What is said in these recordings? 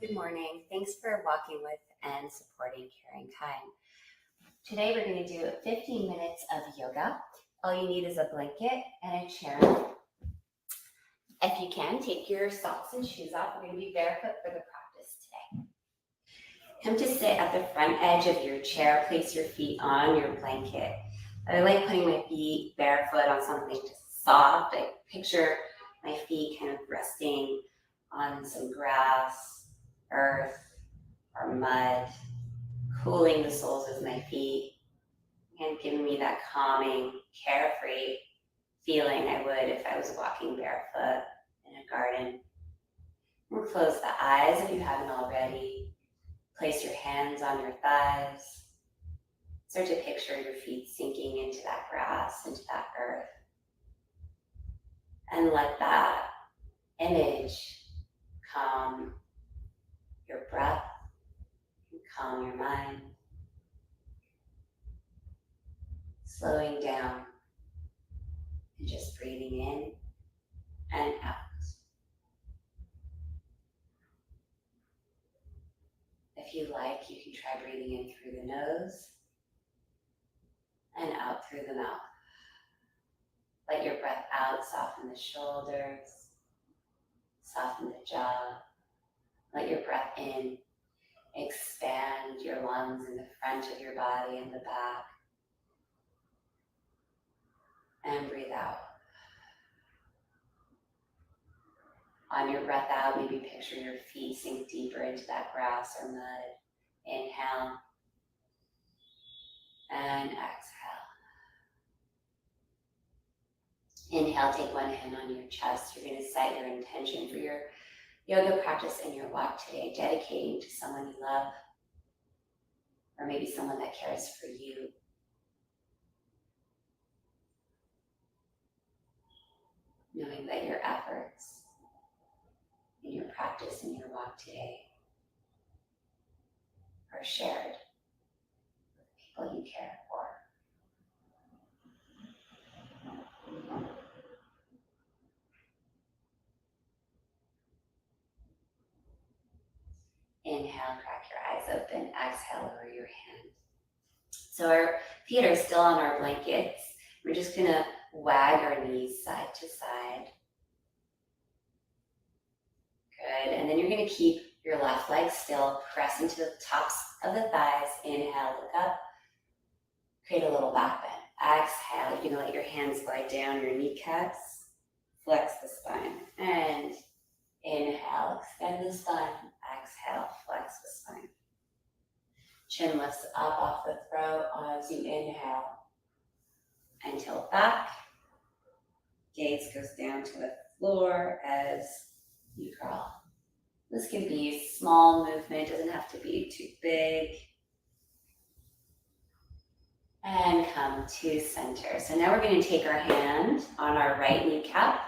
Good morning. Thanks for walking with and supporting CaringKind. Today we're going to do 15 minutes of yoga. All you need is a blanket and a chair. If you can, take your socks and shoes off. We're going to be barefoot for the practice today. Come to sit at the front edge of your chair. Place your feet on your blanket. I like putting my feet barefoot on something just soft. I picture my feet kind of resting on some grass, earth, or mud, cooling the soles of my feet and giving me that calming, carefree feeling I would if I was walking barefoot in a garden. And close the eyes if you haven't already. Place your hands on your thighs. Start to picture your feet sinking into that grass, into that earth. And let that image calm your breath and calm your mind. Slowing down and just breathing in and out. If you like, you can try breathing in through the nose and out through the mouth. Let your breath out soften the shoulders, soften the jaw. Let your breath in expand your lungs in the front of your body and the back. And breathe out. On your breath out, maybe picture your feet sink deeper into that grass or mud. Inhale and exhale. Inhale, take one hand on your chest. You're going to set your intention for your yoga practice and your walk today, dedicating to someone you love, or maybe someone that cares for you. Knowing that your efforts in your practice and your walk today are shared with people you care for. Inhale, crack your eyes open. Exhale, lower your hand. So our feet are still on our blankets. We're just going to wag our knees side to side. Good. And then you're going to keep your left leg still. Press into the tops of the thighs. Inhale, look up. Create a little back bend. Exhale, you're going to let your hands glide down your kneecaps. Flex the spine. And inhale, extend the spine. Exhale, flex the spine. Chin lifts up off the throat as you inhale. And tilt back. Gaze goes down to the floor as you crawl. This can be a small movement, doesn't have to be too big. And come to center. So now we're going to take our hand on our right kneecap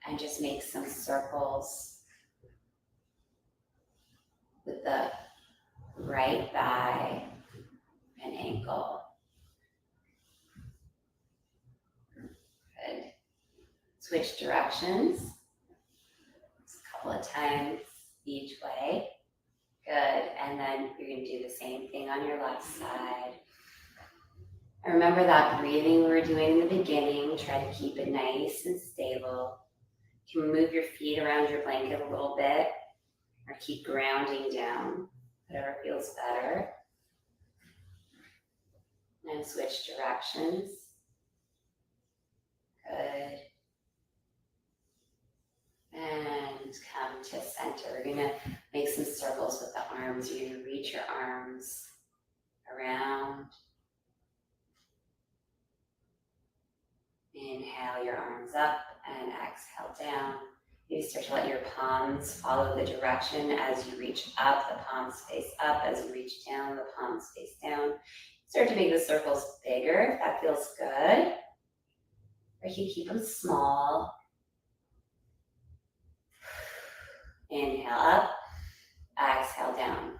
and just make some circles with the right thigh and ankle. Good. Switch directions. A couple of times each way. Good. And then you're going to do the same thing on your left side. And remember that breathing we were doing in the beginning. Try to keep it nice and stable. You can move your feet around your blanket a little bit or keep grounding down, whatever feels better. And switch directions. Good. And come to center. We're going to make some circles with the arms. You're going to reach your arms around. Inhale your arms up and exhale down. Maybe start to let your palms follow the direction as you reach up. The palms face up. As you reach down, the palms face down. Start to make the circles bigger if that feels good. Or you can keep them small. Inhale up, exhale down.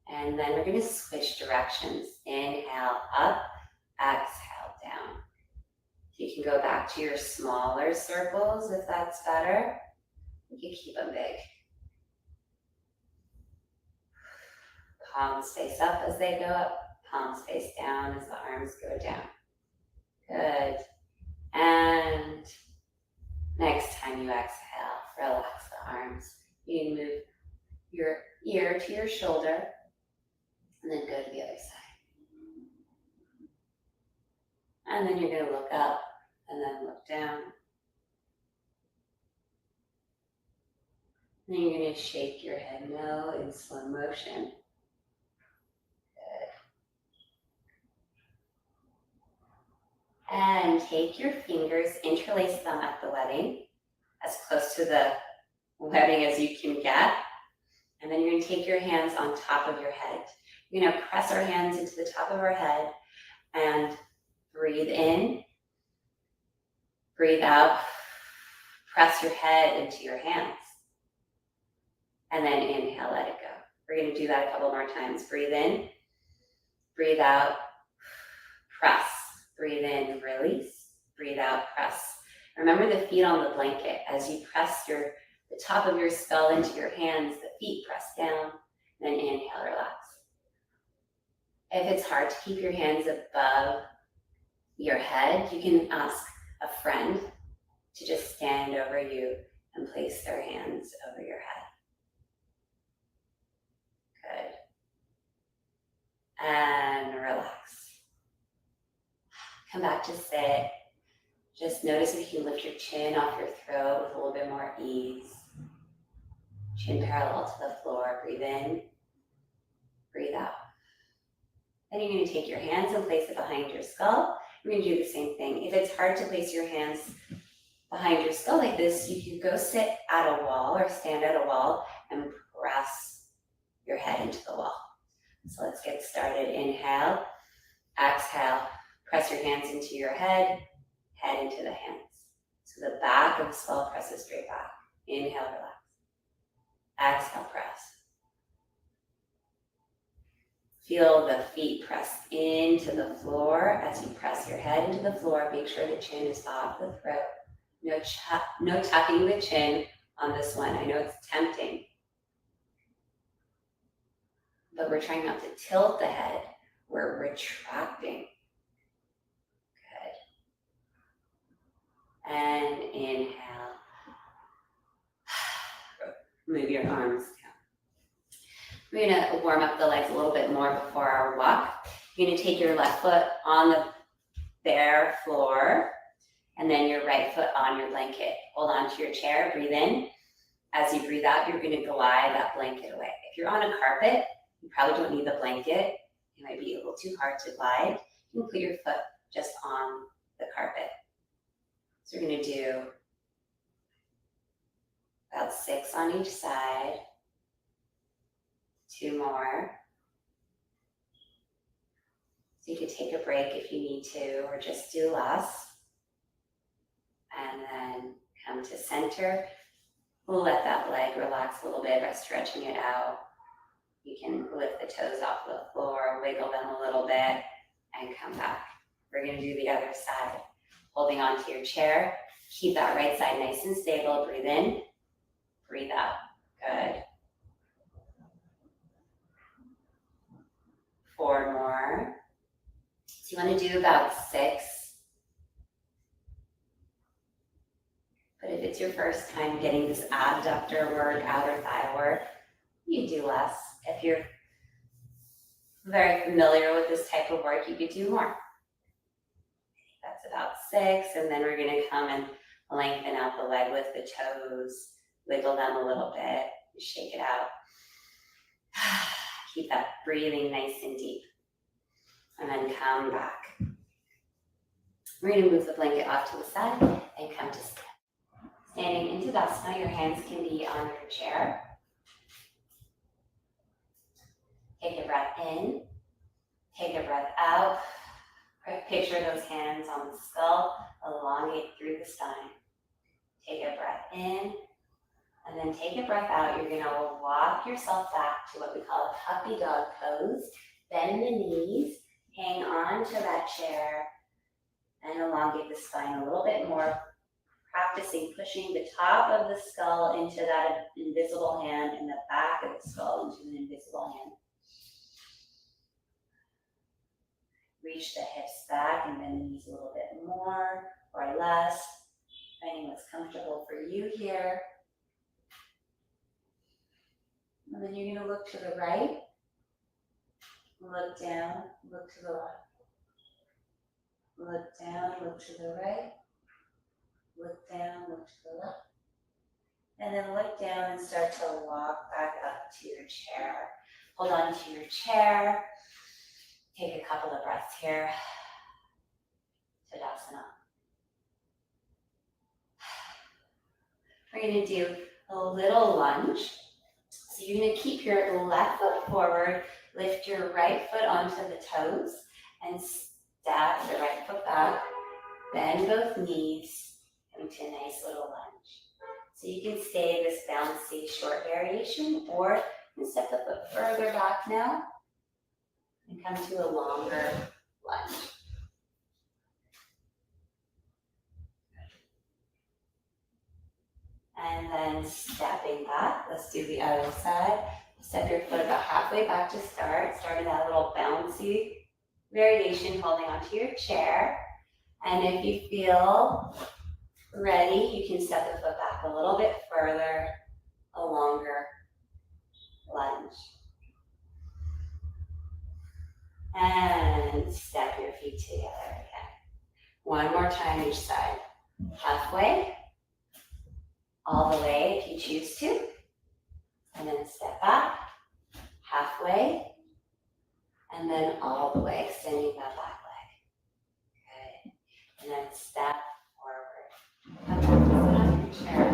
And then we're going to switch directions. Inhale up, exhale down. You can go back to your smaller circles if that's better. You can keep them big. Palms face up as they go up, palms face down as the arms go down. Good. And next time you exhale, relax the arms. You can move your ear to your shoulder and then go to the other side. And then you're going to look up and then look down. Then you're going to shake your head no in slow motion. Good. And take your fingers, interlace them at the webbing, as close to the webbing as you can get. And then you're going to take your hands on top of your head. You're going to press our hands into the top of our head and breathe in, breathe out, press your head into your hands. And then inhale, let it go. We're going to do that a couple more times. Breathe in, breathe out, press. Breathe in, release, breathe out, press. Remember the feet on the blanket. As you press the top of your skull into your hands, the feet press down, then inhale, relax. If it's hard to keep your hands above your head, you can ask a friend to just stand over you and place their hands over your head. Good. And relax. Come back to sit. Just notice if you can lift your chin off your throat with a little bit more ease. Chin parallel to the floor. Breathe in, breathe out. Then you're going to take your hands and place it behind your skull. You're going to do the same thing. If it's hard to place your hands behind your skull like this, you can go sit at a wall or stand at a wall and press your head into the wall. So let's get started. Inhale, exhale, press your hands into your head, head into the hands. So the back of the skull presses straight back. Inhale, relax. Exhale, press. Feel the feet press into the floor as you press your head into the floor. Make sure the chin is off the throat. No tucking the chin on this one. I know it's tempting, but we're trying not to tilt the head. We're retracting. Good. And inhale. Move your arms down. We're going to warm up the legs a little bit more before our walk. You're going to take your left foot on the bare floor and then your right foot on your blanket. Hold on to your chair, breathe in. As you breathe out, you're going to glide that blanket away. If you're on a carpet, you probably don't need the blanket. It might be a little too hard to glide. You can put your foot just on the carpet. So we're going to do about 6 on each side. 2 more. So you could take a break if you need to, or just do less. And then come to center. We'll let that leg relax a little bit by stretching it out. You can lift the toes off the floor, wiggle them a little bit, and come back. We're going to do the other side. Holding onto your chair. Keep that right side nice and stable. Breathe in, breathe out. Good. 4 more. So you want to do about 6. But if it's your first time getting this abductor work, outer thigh work, you do less. If you're very familiar with this type of work, you could do more. That's about 6, and then we're going to come and lengthen out the leg with the toes, wiggle them a little bit, shake it out. Keep that breathing nice and deep. And then come back. We're going to move the blanket off to the side and come to stand. Standing into Tadasana, your hands can be on your chair. Take a breath in. Take a breath out. Picture those hands on the skull. Elongate through the spine. Take a breath in. And then take a breath out. You're going to walk yourself back to what we call a puppy dog pose. Bend the knees. Hang on to that chair. And elongate the spine a little bit more. Practicing pushing the top of the skull into that invisible hand and the back of the skull into an invisible hand. reach the hips back and bend the knees a little bit more or less, finding what's comfortable for you here. And then you're going to look to the right, look down, look to the left. Look down, look to the right, look down, look to the left. And then look down and start to walk back up to your chair. Hold on to your chair. Take a couple of breaths here. Tadasana. We're going to do a little lunge. So you're going to keep your left foot forward, lift your right foot onto the toes, and step the right foot back. Bend both knees, come to a nice little lunge. So you can stay this bouncy short variation, or you can step the foot further back now and come to a longer lunge. And then stepping back, let's do the other side. Step your foot about halfway back to start. Start in that little bouncy variation, holding onto your chair. And if you feel ready, you can step the foot back a little bit further, a longer lunge. And step your feet together again. One more time each side. Halfway, all the way if you choose to. And then step back, halfway, and then all the way, extending that back leg. Good. And then step forward. Come back, sit on your chair.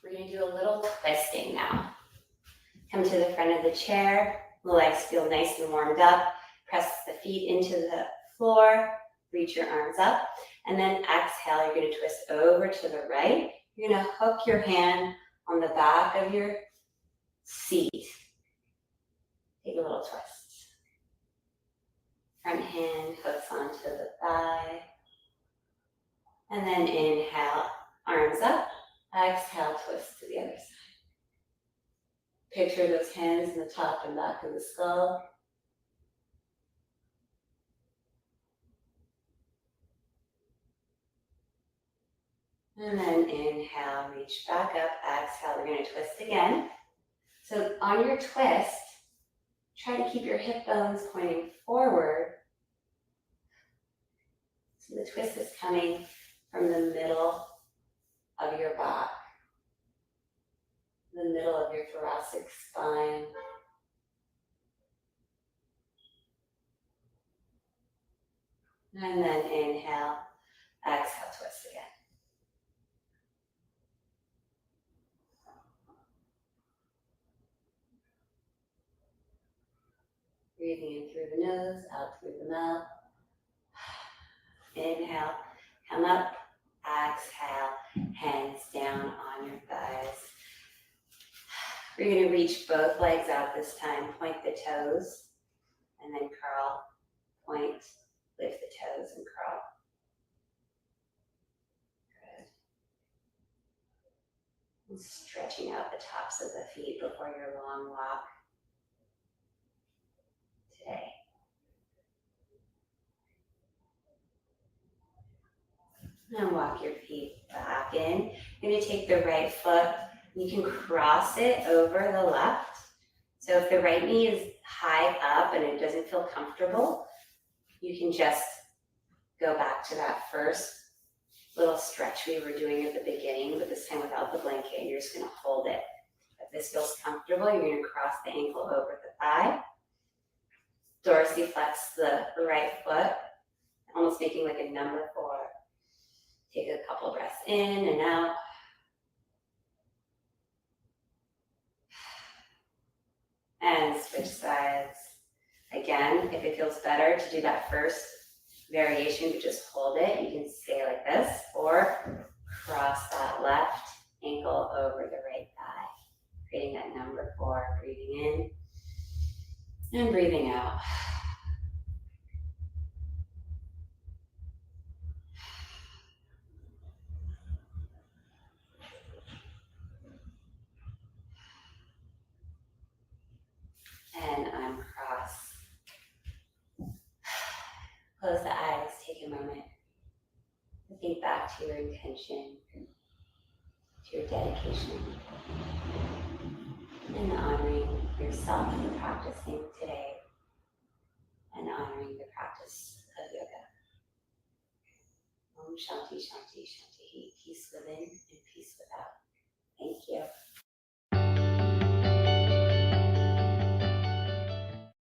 We're going to do a little twisting now. Come to the front of the chair. The legs feel nice and warmed up. Press the feet into the floor. Reach your arms up. And then exhale, you're going to twist over to the right. You're going to hook your hand on the back of your seat. Take a little twist. Front hand hooks onto the thigh. And then inhale, arms up. Exhale, twist to the other side. Picture those hands in the top and back of the skull. And then inhale, reach back up. Exhale, we're going to twist again. So on your twist, try to keep your hip bones pointing forward. So the twist is coming from the middle of your back, the middle of your thoracic spine. And then inhale, exhale, twist again. Breathing in through the nose, out through the mouth. Inhale, come up, exhale, hands down on your thighs. We're going to reach both legs out this time. Point the toes, and then curl. Point, lift the toes, and curl. Good. And stretching out the tops of the feet before your long walk today. And walk your feet back in. You're going to take the right foot. You can cross it over the left. So if the right knee is high up and it doesn't feel comfortable, you can just go back to that first little stretch we were doing at the beginning, but this time without the blanket. You're just going to hold it. If this feels comfortable, you're going to cross the ankle over the thigh. Dorsiflex the right foot, almost making like a number 4. Take a couple of breaths in and out. And switch sides. Again, if it feels better to do that first variation, to just hold it, you can stay like this, or cross that left ankle over the right thigh, creating that number 4, breathing in and breathing out. And uncross. Think back to your intention, to your dedication, and honoring yourself for practicing today and honoring the practice of yoga. Om Shanti Shanti Shanti.